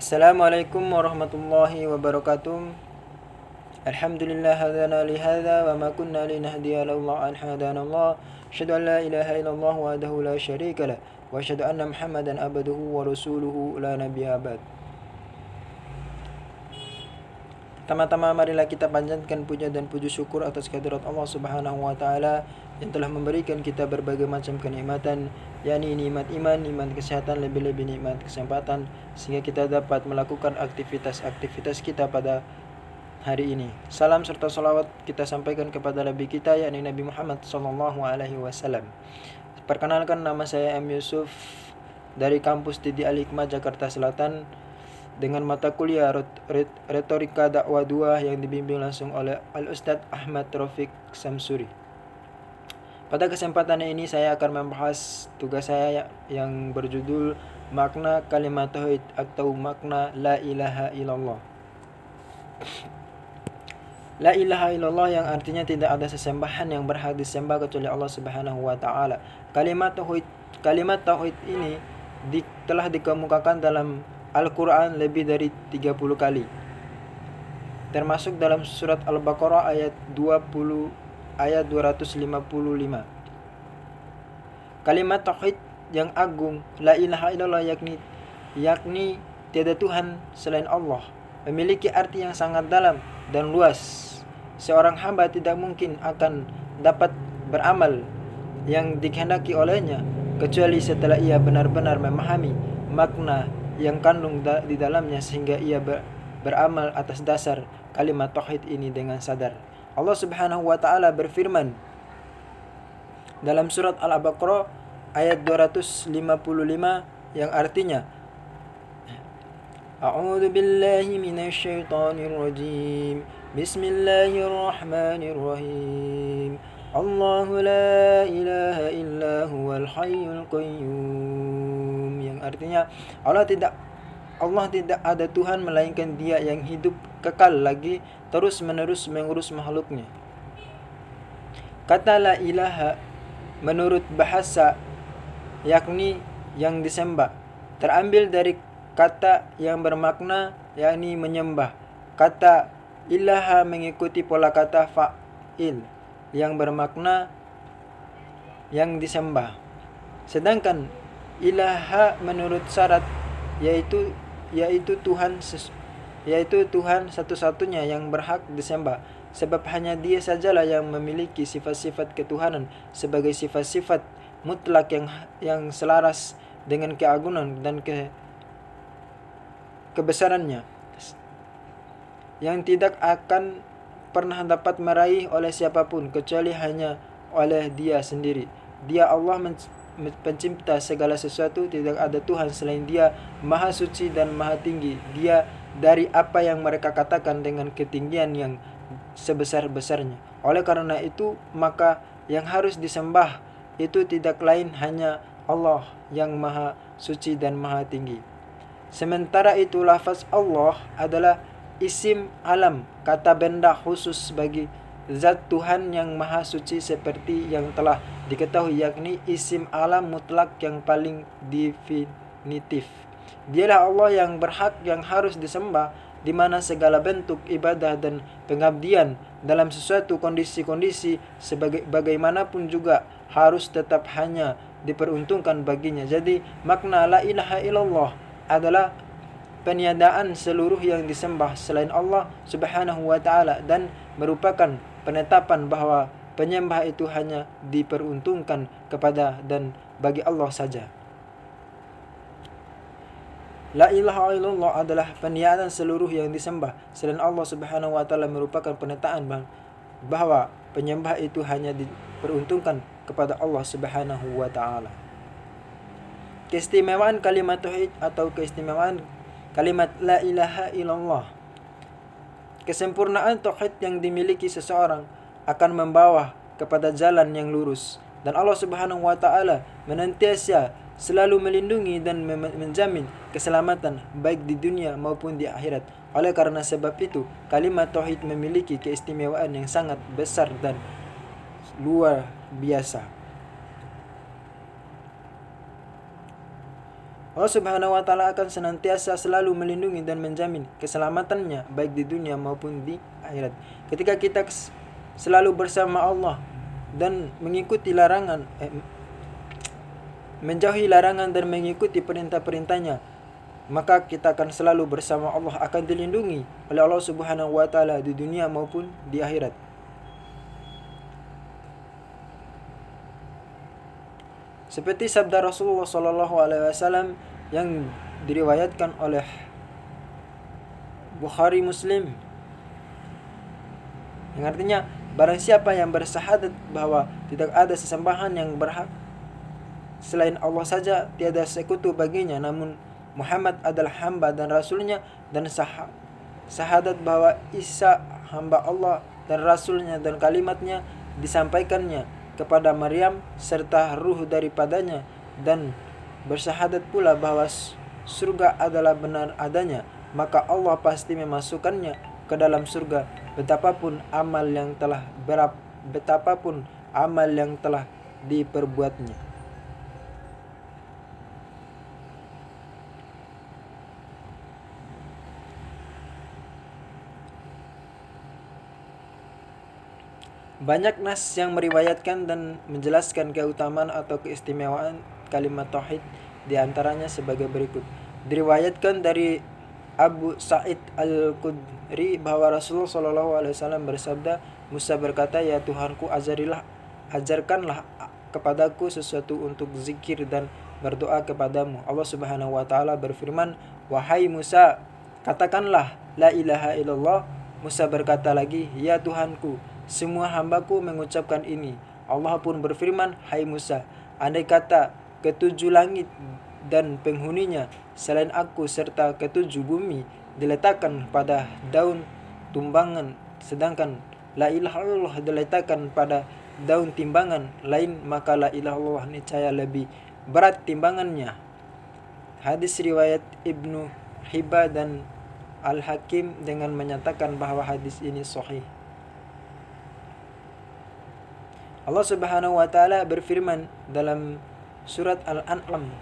Assalamualaikum warahmatullahi wabarakatuh. Alhamdulillah hadana li hadza wa ma kunna linahdiya laula an hadana Allah. Asyhadu an la ilaha illallah wahdahu la syarika lah wa asyhadu anna Muhammadan abduhu wa rasuluhu la nabiyya ba'd. Pertama-tama marilah kita panjatkan puja dan puji syukur atas kehadirat Allah Subhanahu wa taala yang telah memberikan kita berbagai macam kenikmatan, yakni nikmat iman, nikmat kesehatan, lebih-lebih nikmat kesempatan sehingga kita dapat melakukan aktivitas kita pada hari ini. Salam serta salawat kita sampaikan kepada Nabi kita yakni Nabi Muhammad sallallahu alaihi wasallam. Perkenalkan, nama saya M Yusuf dari kampus Didi Al-Hikmah Jakarta Selatan dengan mata kuliah Retorika Dakwah 2 yang dibimbing langsung oleh Al-Ustadz Ahmad Taufik Samsuri. Pada kesempatan ini saya akan membahas tugas saya yang berjudul makna kalimat tauhid atau makna la ilaha illallah. La ilaha illallah yang artinya tidak ada sesembahan yang berhak disembah kecuali Allah Subhanahu wa taala. Kalimat tauhid ini telah dikemukakan dalam Al-Quran lebih dari 30 kali, termasuk dalam surat Al-Baqarah ayat 255. Kalimat tauhid yang agung, la ilaha illallah, yakni tiada Tuhan selain Allah, memiliki arti yang sangat dalam dan luas. Seorang hamba tidak mungkin akan dapat beramal yang dikehendaki olehnya kecuali setelah ia benar-benar memahami makna yang kandung di dalamnya sehingga ia beramal atas dasar kalimat tauhid ini dengan sadar. Allah Subhanahu wa taala berfirman dalam surat Al-Baqarah ayat 255 yang artinya A'udzu billahi minasyaitonir rajim. Bismillahirrahmanirrahim. Allahu la ilaha illa huwal hayyul qayyum, yang artinya Allah tidak ada Tuhan melainkan Dia yang hidup kekal lagi terus-menerus mengurus makhluknya. Kata la ilaha menurut bahasa yakni yang disembah, terambil dari kata yang bermakna yakni menyembah. Kata ilaha mengikuti pola kata fa'il yang bermakna yang disembah. Sedangkan ilaha menurut syarat yaitu Tuhan satu-satunya yang berhak disembah, sebab hanya Dia sajalah yang memiliki sifat-sifat ketuhanan sebagai sifat-sifat mutlak yang selaras dengan keagungan dan kebesarannya, yang tidak akan pernah dapat meraih oleh siapapun kecuali hanya oleh Dia sendiri. Dia Allah pencipta segala sesuatu, tidak ada Tuhan selain Dia, Maha Suci dan Maha Tinggi Dia dari apa yang mereka katakan dengan ketinggian yang sebesar-besarnya. Oleh karena itu, maka yang harus disembah itu tidak lain hanya Allah yang Maha Suci dan Maha Tinggi. Sementara itu, lafaz Allah adalah isim alam, kata benda khusus bagi zat Tuhan yang Maha Suci seperti yang telah diketahui, yakni isim alam mutlak yang paling definitif. Dialah Allah yang berhak, yang harus disembah, di mana segala bentuk ibadah dan pengabdian dalam sesuatu kondisi-kondisi bagaimanapun juga harus tetap hanya diperuntukkan baginya. Jadi makna la ilaha illallah adalah peniadaan seluruh yang disembah selain Allah Subhanahu wa taala dan merupakan penetapan bahwa penyembah itu hanya diperuntukkan kepada dan bagi Allah saja. La ilaha illallah adalah peniadaan seluruh yang disembah selain Allah Subhanahu wa taala, merupakan penataan bahwa penyembah itu hanya diperuntukkan kepada Allah Subhanahu wa taala. Keistimewaan kalimat tauhid atau keistimewaan kalimat la ilaha illallah. Kesempurnaan tauhid yang dimiliki seseorang akan membawa kepada jalan yang lurus, dan Allah Subhanahu wa taala menantiasa selalu melindungi dan menjamin keselamatan baik di dunia maupun di akhirat. Oleh karena sebab itu, kalimat tauhid memiliki keistimewaan yang sangat besar dan luar biasa. Allah Subhanahu wa taala akan senantiasa selalu melindungi dan menjamin keselamatannya baik di dunia maupun di akhirat. Ketika kita selalu bersama Allah dan mengikuti larangan menjauhi larangan dan mengikuti perintah-perintahnya, maka kita akan selalu bersama Allah, akan dilindungi oleh Allah Subhanahu wa taala di dunia maupun di akhirat. Seperti sabda Rasulullah sallallahu alaihi wasallam yang diriwayatkan oleh Bukhari Muslim, yang artinya barang siapa yang bersyahadat bahwa tidak ada sesembahan yang berhak selain Allah saja, tiada sekutu baginya, namun Muhammad adalah hamba dan rasulnya, dan syahadat bahwa Isa hamba Allah dan rasulnya, dan kalimatnya disampaikannya kepada Maryam serta ruh daripadanya, dan bersyahadat pula bahwa surga adalah benar adanya, maka Allah pasti memasukkannya ke dalam surga betapapun amal yang telah diperbuatnya. Banyak nas yang meriwayatkan dan menjelaskan keutamaan atau keistimewaan kalimat tauhid, di antaranya sebagai berikut. Diriwayatkan dari Abu Sa'id Al-Khudri bahwa Rasulullah SAW bersabda, Musa berkata, "Ya Tuhanku, ajarkanlah kepadaku sesuatu untuk zikir dan berdoa kepadamu." Allah Subhanahu wa taala berfirman, "Wahai Musa, katakanlah la ilaha illallah." Musa berkata lagi, "Ya Tuhanku, semua hambaku mengucapkan ini." Allah pun berfirman, "Hai Musa, andai kata ketujuh langit dan penghuninya selain aku serta ketujuh bumi diletakkan pada daun tumbangan, sedangkan la ilaha illallah diletakkan pada daun timbangan lain, maka la ilaha illallah niscaya lebih berat timbangannya." Hadis riwayat Ibnu Hibban dan Al-Hakim dengan menyatakan bahwa hadis ini sahih. Allah Subhanahu wa taala berfirman dalam surat Al-An'am,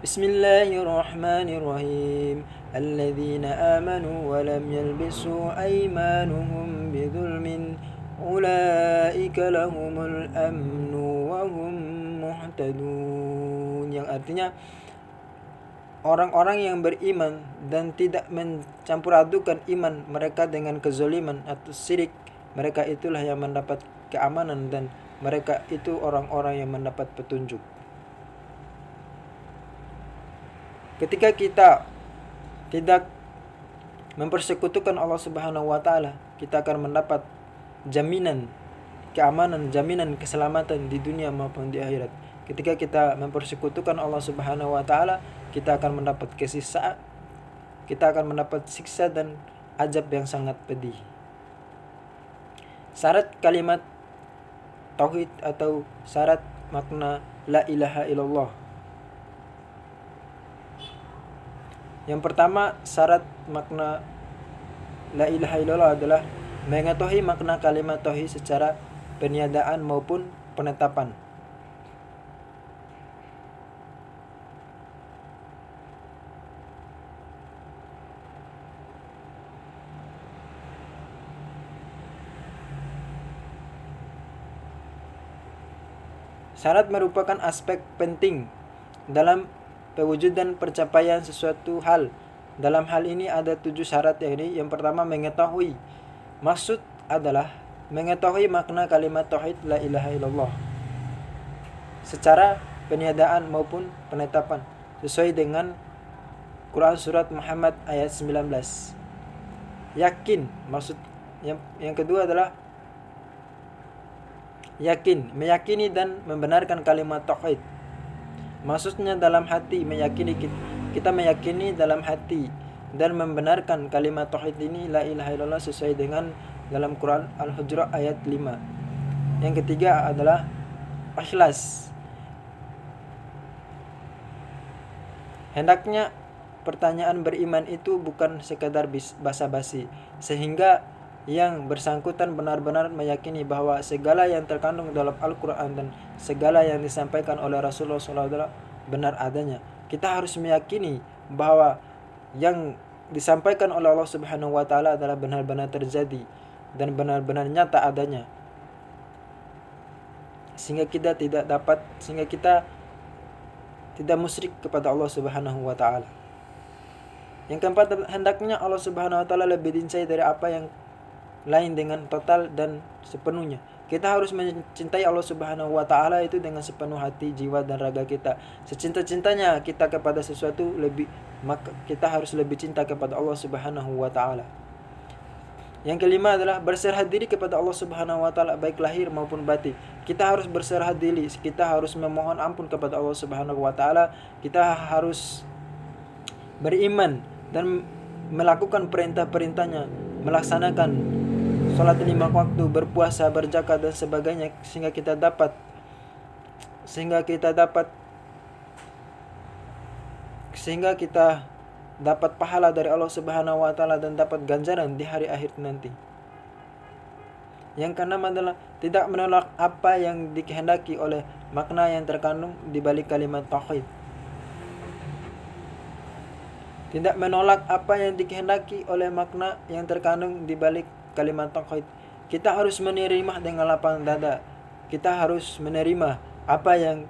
Bismillahirrahmanirrahim. Alladzina amanu wa lam yalbisu aymanuhum bidzulmin ulaika lahumul amnu wa hum muhtadun. Yang artinya, orang-orang yang beriman dan tidak mencampur adukan iman mereka dengan kezaliman atau syirik, mereka itulah yang mendapat keamanan dan mereka itu orang-orang yang mendapat petunjuk. Ketika kita tidak mempersekutukan Allah Subhanahu wa taala, kita akan mendapat jaminan keamanan, jaminan keselamatan di dunia maupun di akhirat. Ketika kita mempersekutukan Allah Subhanahu wa taala, kita akan mendapat kita akan mendapat siksa dan azab yang sangat pedih. Syarat kalimat tauhid atau syarat makna la ilaha illallah. Yang pertama, syarat makna la ilaha illallah adalah mengetahui makna kalimat tauhid secara peniadaan maupun penetapan. Syarat merupakan aspek penting dalam pewujudan percapaian sesuatu hal. Dalam hal ini ada 7 syarat, yakni yang pertama mengetahui. Maksud adalah mengetahui makna kalimat tauhid la ilaha illallah secara peniadaan maupun penetapan sesuai dengan Quran surat Muhammad ayat 19. Yakin, maksud yang kedua adalah yakin, meyakini dan membenarkan kalimat tauhid. Maksudnya dalam hati, kita meyakini dalam hati dan membenarkan kalimat tauhid ini la ilaha illallah sesuai dengan dalam Quran Al-Hujurat ayat 5. Yang ketiga adalah ikhlas. Hendaknya pertanyaan beriman itu bukan sekadar basa-basi, sehingga yang bersangkutan benar-benar meyakini bahwa segala yang terkandung dalam Al-Quran dan segala yang disampaikan oleh Rasulullah benar adanya. Kita harus meyakini bahwa yang disampaikan oleh Allah Subhanahu wa taala adalah benar-benar terjadi dan benar-benar nyata adanya. Sehingga kita tidak musyrik kepada Allah Subhanahu wa taala. Yang keempat, hendaknya Allah Subhanahu wa taala lebih dicintai dari apa yang lain dengan total dan sepenuhnya. Kita harus mencintai Allah Subhanahu wa taala itu dengan sepenuh hati, jiwa dan raga kita. Secinta-cintanya kita kepada sesuatu maka kita harus lebih cinta kepada Allah Subhanahu wa taala. Yang kelima adalah berserah diri kepada Allah Subhanahu wa taala baik lahir maupun batin. Kita harus berserah diri, kita harus memohon ampun kepada Allah Subhanahu wa taala. Kita harus beriman dan melakukan perintah-perintahnya, melaksanakan sholat 5 waktu, berpuasa, berzakat dan sebagainya, sehingga kita dapat pahala dari Allah Subhanahu wa taala dan dapat ganjaran di hari akhir nanti. Yang keenam adalah tidak menolak apa yang dikehendaki oleh makna yang terkandung di balik kalimat tauhid. Tidak menolak apa yang dikehendaki oleh makna yang terkandung di balik kalimat tauhid. Kita harus menerima dengan lapang dada. Kita harus menerima apa yang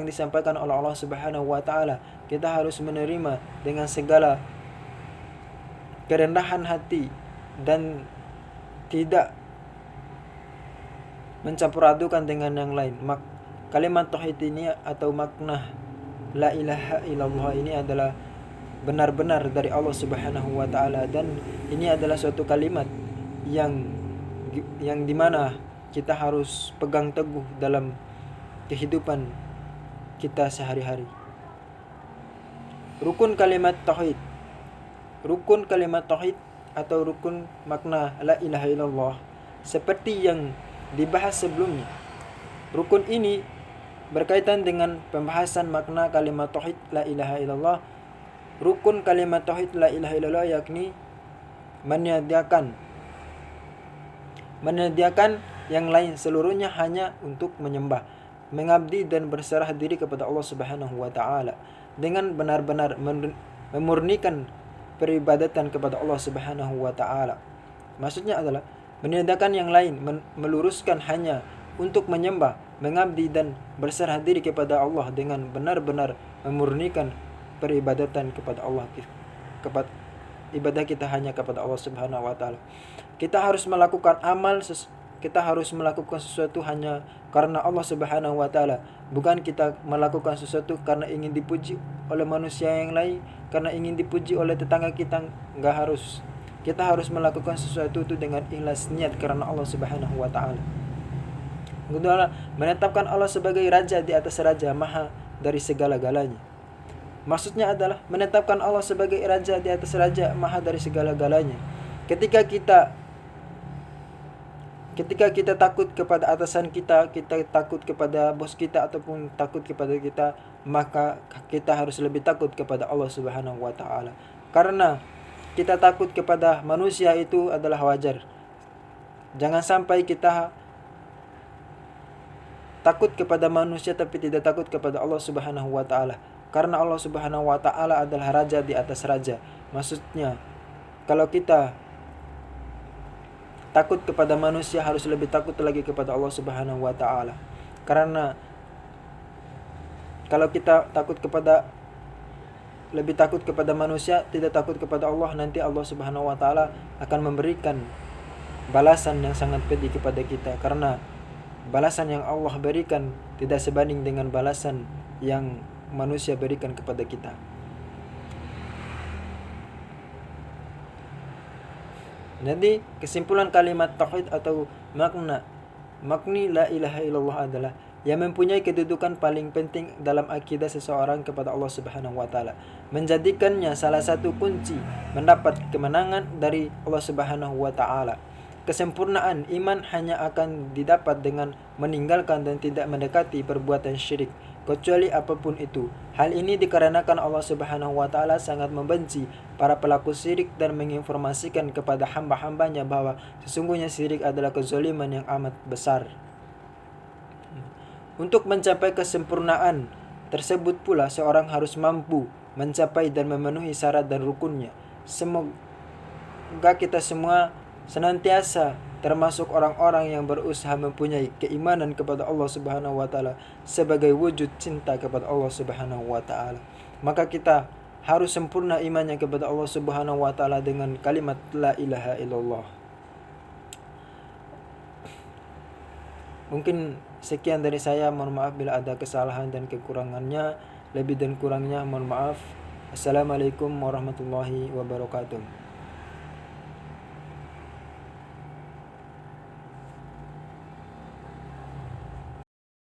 disampaikan oleh Allah Subhanahu wa taala. Kita harus menerima dengan segala kerendahan hati dan tidak mencampur adukan dengan yang lain. Kalimat tauhid ini atau makna la ilaha illallah ini adalah benar-benar dari Allah Subhanahu wa taala, dan ini adalah suatu kalimat yang dimana kita harus pegang teguh dalam kehidupan kita sehari-hari. Rukun kalimat tauhid atau rukun makna la ilaha illallah seperti yang dibahas sebelumnya. Rukun ini berkaitan dengan pembahasan makna kalimat tauhid la ilaha illallah. Rukun kalimat tauhid la ilaha illallah yakni menyediakan yang lain seluruhnya hanya untuk menyembah, mengabdi dan berserah diri kepada Allah Subhanahu wa taala dengan benar-benar memurnikan peribadatan kepada Allah Subhanahu wa taala. Maksudnya adalah menyediakan yang lain, meluruskan hanya untuk menyembah, mengabdi dan berserah diri kepada Allah dengan benar-benar memurnikan peribadatan kepada Allah, ibadah kita hanya kepada Allah Subhanahu wa taala. Kita harus melakukan sesuatu hanya karena Allah Subhanahu wa taala, bukan kita melakukan sesuatu karena ingin dipuji oleh manusia yang lain, karena ingin dipuji oleh tetangga kita. Enggak harus. Kita harus melakukan sesuatu itu dengan ikhlas niat karena Allah Subhanahu wa taala. Kedua, menetapkan Allah sebagai raja di atas raja, maha dari segala-galanya. Maksudnya adalah menetapkan Allah sebagai raja di atas raja, maha dari segala-galanya. Ketika kita takut kepada atasan kita takut kepada bos kita ataupun takut kepada kita, maka kita harus lebih takut kepada Allah Subhanahu wa taala. Karena kita takut kepada manusia itu adalah wajar. Jangan sampai kita takut kepada manusia tapi tidak takut kepada Allah Subhanahu wa taala. Karena Allah Subhanahu wa taala adalah raja di atas raja. Maksudnya, kalau kita takut kepada manusia, harus lebih takut lagi kepada Allah Subhanahu wa taala. Karena kalau kita lebih takut kepada manusia, tidak takut kepada Allah, nanti Allah Subhanahu wa taala akan memberikan balasan yang sangat pedih kepada kita, karena balasan yang Allah berikan tidak sebanding dengan balasan yang manusia berikan kepada kita. Jadi kesimpulan kalimat tauhid atau makni la ilaha illallah adalah yang mempunyai kedudukan paling penting dalam akidah seseorang kepada Allah Subhanahu wa taala, menjadikannya salah satu kunci mendapat kemenangan dari Allah Subhanahu wa taala. Kesempurnaan iman hanya akan didapat dengan meninggalkan dan tidak mendekati perbuatan syirik, kecuali apapun itu. Hal ini dikarenakan Allah Subhanahu wa taala sangat membenci para pelaku syirik dan menginformasikan kepada hamba-hambanya bahwa sesungguhnya syirik adalah kezaliman yang amat besar. Untuk mencapai kesempurnaan tersebut pula seorang harus mampu mencapai dan memenuhi syarat dan rukunnya. Semoga kita semua senantiasa termasuk orang-orang yang berusaha mempunyai keimanan kepada Allah Subhanahu wa taala sebagai wujud cinta kepada Allah Subhanahu wa taala. Maka kita harus sempurna imannya kepada Allah Subhanahu wa taala dengan kalimat la ilaha illallah. Mungkin sekian dari saya, mohon maaf bila ada kesalahan dan kekurangannya. Lebih dan kurangnya mohon maaf. Assalamualaikum warahmatullahi wabarakatuh.